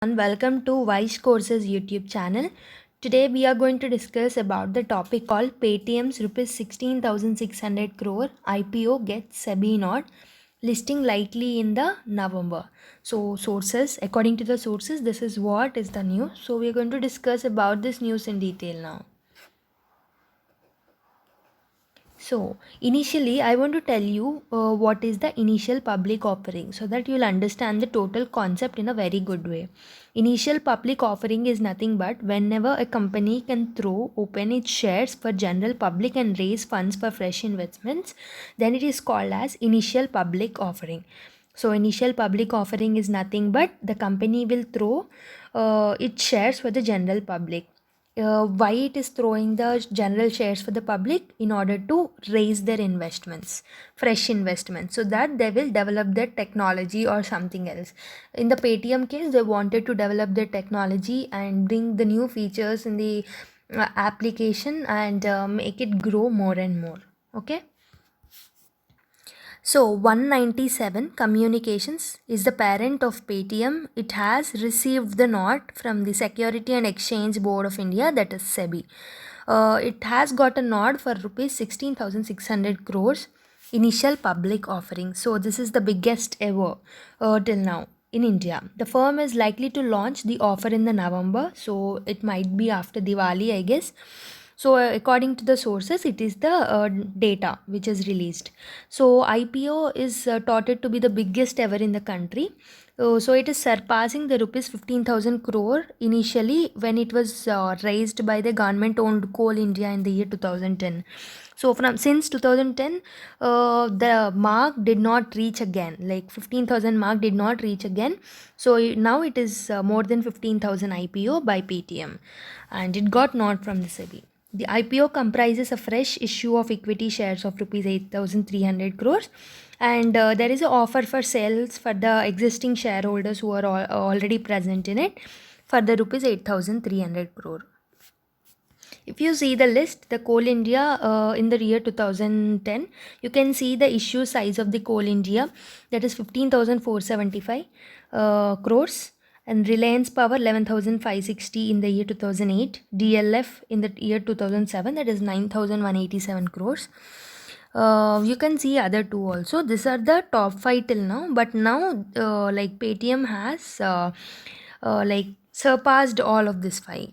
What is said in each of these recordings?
And welcome to Wise Courses YouTube channel. Today we are going to discuss about the topic called Paytm's rupees 16,600 crore IPO gets SEBI nod, listing likely in the November. So sources, according to the sources, this is what is the news. So we are going to discuss about this news in detail now. So, initially, I want to tell you what is the initial public offering so that you'll understand the total concept in a very good way. Initial public offering is nothing but whenever a company can throw open its shares for general public and raise funds for fresh investments, then it is called as initial public offering. So, initial public offering is nothing but the company will throw its shares for the general public. Why it is throwing the general shares for the public? In order to raise their investments, fresh investments, so that they will develop their technology or something else. In the Paytm case, they wanted to develop their technology and bring the new features in the application and make it grow more and more. Okay. So 197 Communications is the parent of Paytm. It has received the nod from the Security and Exchange Board of India, that is SEBI. It has got a nod for rupees 16,600 crores initial public offering. So this is the biggest ever till now in India. The firm is likely to launch the offer in the November, so it might be after Diwali, I guess. So according to the sources, it is the data which is released. So IPO is touted to be the biggest ever in the country. So it is surpassing the rupees 15,000 crore initially when it was raised by the government owned Coal India in the year 2010. So from since 2010, the mark did not reach again, like 15,000 mark did not reach again. So now it is more than 15,000 IPO by Paytm, and it got nod from the SEBI. The IPO comprises a fresh issue of equity shares of rupees 8,300 crores, and there is an offer for sales for the existing shareholders who are already present in it for the rupees 8,300 crore. If you see the list, the Coal India in the year 2010, you can see the issue size of the Coal India, that is 15,475 crores, and Reliance Power 11,560 in the year 2008, DLF in the year 2007, that is 9,187 crores. You can see other two also. These are the top 5 till now, but now like Paytm has like surpassed all of this 5.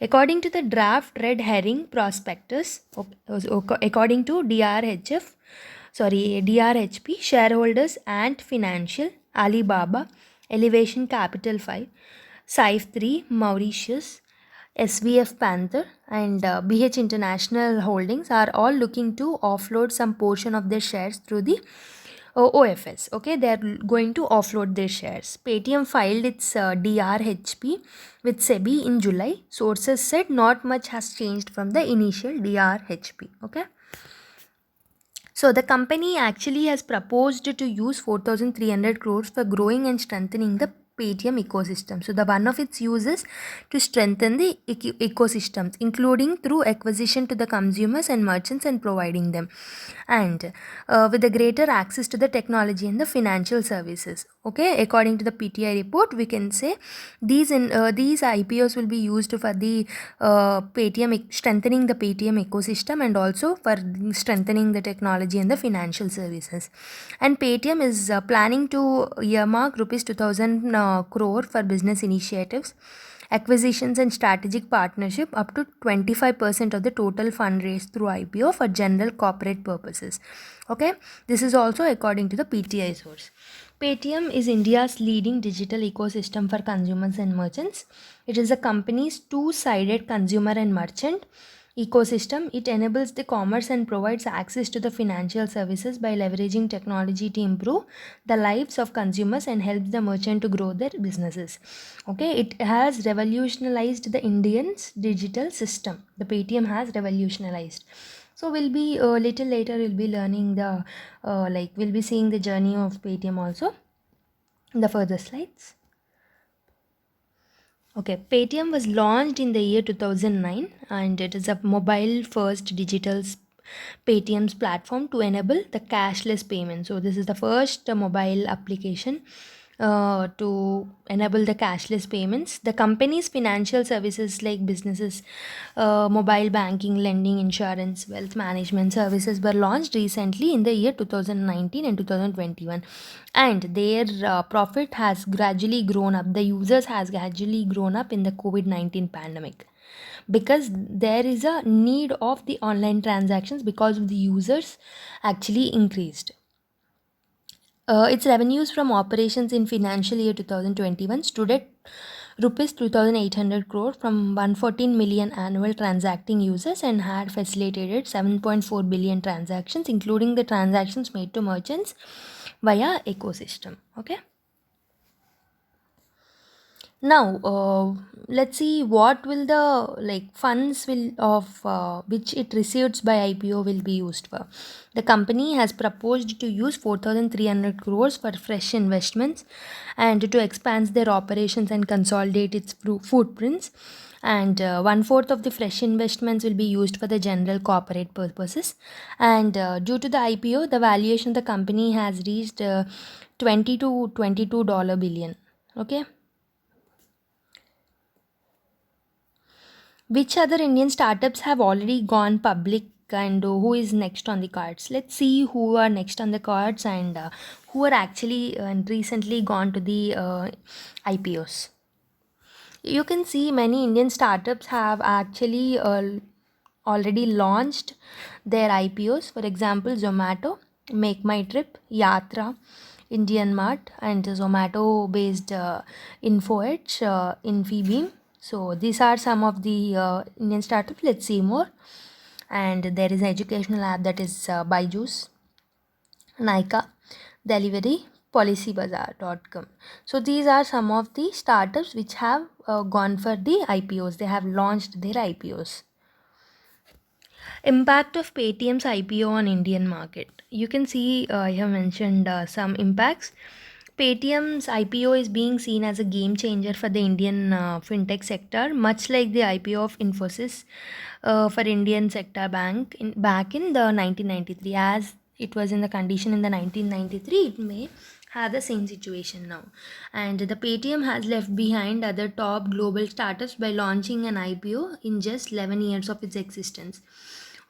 According to the draft red herring prospectus, according to DRHP, shareholders Ant Financial, Alibaba, Elevation Capital 5, Saif 3, Mauritius, SVF Panther, and BH International Holdings are all looking to offload some portion of their shares through the OFS. Okay, they are going to offload their shares. Paytm filed its DRHP with SEBI in July. Sources said not much has changed from the initial DRHP. Okay. So the company actually has proposed to use 4,300 crores for growing and strengthening the Paytm ecosystem. So the one of its uses to strengthen the ecosystems, including through acquisition to the consumers and merchants and providing them, and with the greater access to the technology and the financial services. Okay, according to the PTI report, we can say these IPOs will be used for the Paytm, strengthening the Paytm ecosystem, and also for strengthening the technology and the financial services. And Paytm is planning to earmark rupees 2,000 crore for business initiatives, acquisitions, and strategic partnership up to 25% of the total fund raised through IPO for general corporate purposes. Okay, this is also according to the PTI source. Paytm is India's leading digital ecosystem for consumers and merchants. It is the company's two-sided consumer and merchant ecosystem. It enables the commerce and provides access to the financial services by leveraging technology to improve the lives of consumers and helps the merchant to grow their businesses. Okay, it has revolutionized the Indian's digital system. The Paytm has revolutionized. So we'll be little later we'll be learning the we'll be seeing the journey of Paytm also in the further slides. Okay, Paytm was launched in the year 2009, and it is a mobile first digital Paytm's platform to enable the cashless payment. So this is the first mobile application to enable the cashless payments. The company's financial services like businesses, mobile banking, lending, insurance, wealth management services were launched recently in the year 2019 and 2021, and their profit has gradually grown up. The users has gradually grown up in the COVID-19 pandemic, because there is a need of the online transactions because of the users actually increased. Its revenues from operations in financial year 2021 stood at rupees 2,800 crore from 114 million annual transacting users and had facilitated 7.4 billion transactions, including the transactions made to merchants via ecosystem. Okay. Now, let's see what will the funds will of which it receives by IPO will be used for. The company has proposed to use 4,300 crores for fresh investments and to expand their operations and consolidate its footprints. And one-fourth of the fresh investments will be used for the general corporate purposes. And due to the IPO, the valuation of the company has reached 20 to $22 billion. Okay. Which other Indian startups have already gone public, and who is next on the cards? Let's see who are next on the cards, and who are actually recently gone to the IPOs. You can see many Indian startups have actually already launched their IPOs. For example, Zomato, Make My Trip, Yatra, Indian Mart, and Zomato based Info Edge, Infibeam. So these are some of the Indian startups. Let's see more. And there is an educational app, that is Byju's, Nika, Delivery, PolicyBazaar.com. So these are some of the startups which have gone for the IPOs. They have launched their IPOs. Impact of Paytm's IPO on Indian market. You can see I have mentioned some impacts. Paytm's IPO is being seen as a game changer for the Indian fintech sector, much like the IPO of Infosys for Indian sector bank back in the 1993. As it was in the condition in the 1993, it may have the same situation now. And the Paytm has left behind other top global startups by launching an IPO in just 11 years of its existence.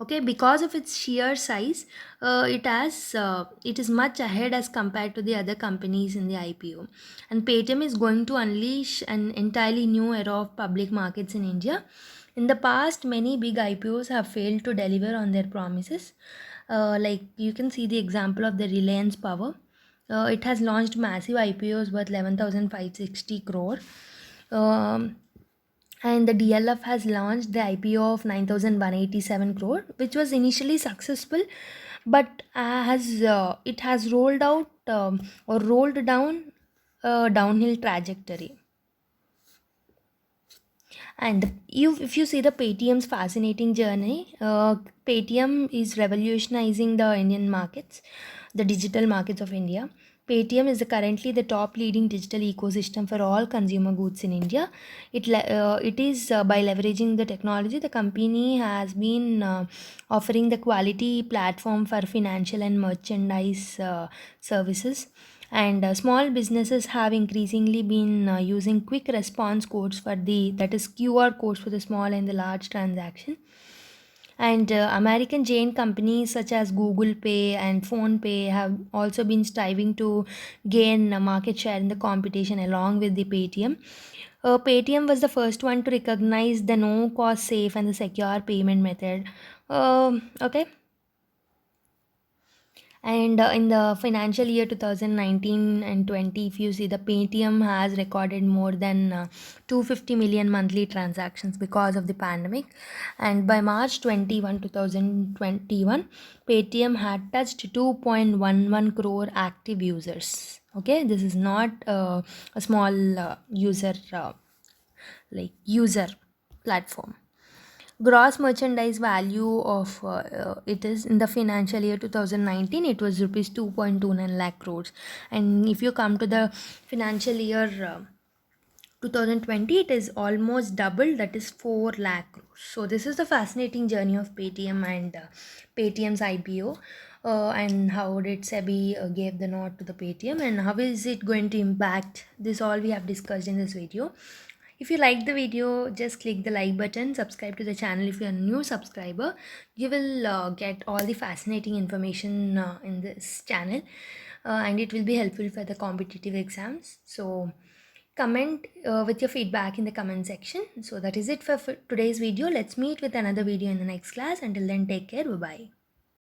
Okay, because of its sheer size, it is much ahead as compared to the other companies in the IPO. And Paytm is going to unleash an entirely new era of public markets in India. In the past, many big IPOs have failed to deliver on their promises. Like you can see the example of the Reliance Power. It has launched massive IPOs worth 11,560 crore. And the DLF has launched the IPO of 9,187 crore, which was initially successful, but it has rolled out or rolled down a downhill trajectory. And if you see the Paytm's fascinating journey, Paytm is revolutionizing the Indian markets, the digital markets of India. Paytm is currently the top leading digital ecosystem for all consumer goods in India. It is by leveraging the technology, the company has been offering the quality platform for financial and merchandise services. And small businesses have increasingly been using quick response codes for the, that is QR codes for the small and the large transaction. And American giant companies such as Google Pay and Phone Pay have also been striving to gain market share in the competition along with the Paytm. Paytm was the first one to recognize the no cost safe and the secure payment method. Okay. And in the financial year 2019 and 20, if you see, the Paytm has recorded more than 250 million monthly transactions because of the pandemic. And by March 2021, Paytm had touched 2.11 crore active users. Okay, this is not a small user platform. Gross merchandise value of it is in the financial year 2019, it was rupees 2.29 lakh crores. And if you come to the financial year 2020, it is almost double, that is 4 lakh crores. So this is the fascinating journey of Paytm and Paytm's IPO. and how did SEBI gave the nod to the Paytm, and how is it going to impact. This all we have discussed in this video. If you like the video, just click the like button, subscribe to the channel if you're a new subscriber. You will get all the fascinating information in this channel, and it will be helpful for the competitive exams. So comment with your feedback in the comment section. So that is it for today's video. Let's meet with another video in the next class. Until then, take care. Bye bye.